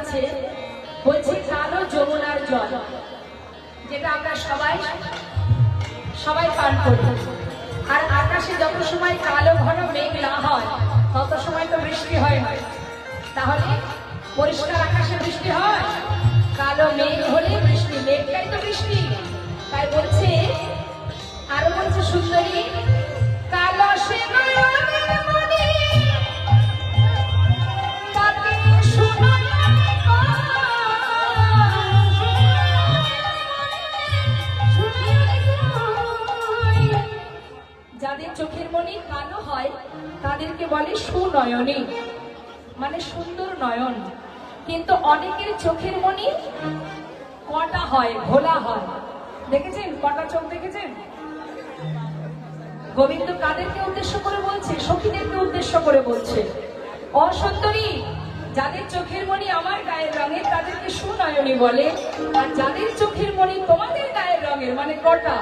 আছে, বলছে কালো যমুনার জল, যেটা আমরা সবাই পান করি। আর আকাশে যত সময় কালো ঘন মেঘ না হয় তত সময় তো বৃষ্টি হয় না। তাহলে পরিষ্কার আকাশে বৃষ্টি হয়, কালো মেঘ হলে বৃষ্টি, মেঘটাই তো বৃষ্টি। তাই বলছে, আরো বলছে সুন্দরী, কালো সে যাদের চোখের মনি কালো হয় তাদেরকে বলে সুনয়নী, মানে সুন্দর নয়ন। কিন্তু অনেকের চোখের মনি কটা হয়, ঘোলা হয়। দেখেছেন কটা চোখ? দেখেছেন? গোবিন্দ কাদেরকে উদ্দেশ্য করে বলছে? সখীদেরকে উদ্দেশ্য করে বলছে, অসুন্দরী, যাদের চোখের মনি আমার গায়ের রঙের তাদেরকে সুনয়নী বলে, আর যাদের চোখের মনি তোমাদের গায়ের রঙের, মানে কটা,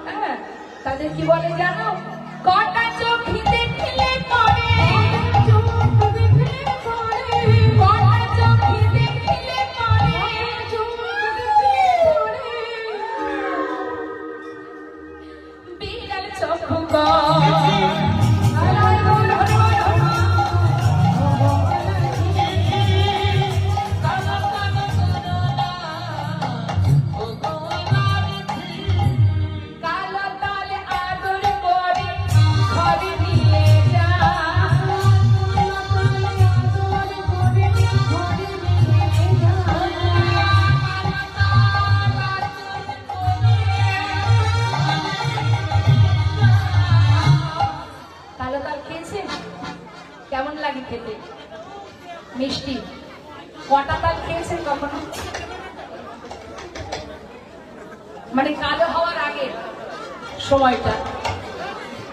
হ্যাঁ, তাদের কি বলে জানো? কটা চোখে দেখলে পরে, কটা চোখে দেখলে পরে, বিড়াল চোখ কেমন লাগে খেতে? মিষ্টি। কটা তাল খেয়েছেন কখনো? মানে কালো হওয়ার আগে সময়টা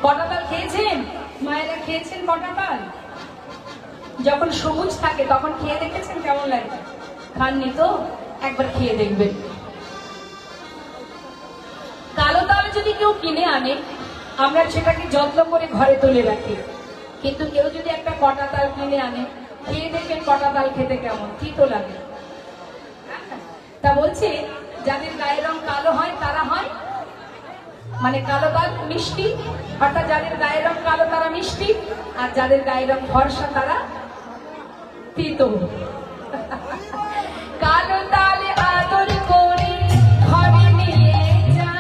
কটা তাল খেয়েছেন? মায়েরা খেয়েছেন কটা তাল? যখন সবুজ থাকে তখন খেয়ে দেখেছেন কেমন লাগে? খাননি তো? একবার খেয়ে দেখবেন। কালো তাল যদি কেউ কিনে আনে, আমরা সেটাকে যত্ন করে ঘরে তুলে রাখি। কিন্তু কেউ যদি একটা কটা তাল কিনে আনে, খেয়ে দেখবেন কটা তাল খেতে কেমন, তিতো লাগে। তা বলছে, যাদের গায়ের রং কালো হয় তারা হয়, মানে কালো তাল মিষ্টি, অর্থাৎ যাদের গায়ের রং কালো তারা মিষ্টি, আর যাদের গায়ের রং ফর্সা তারা তিতো। কালো তালে আদর করে ঘরে নিয়ে যা,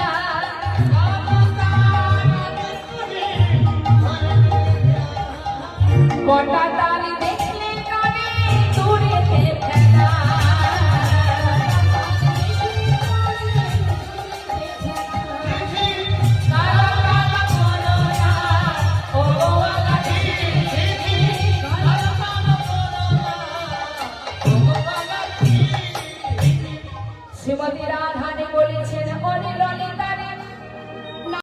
কটা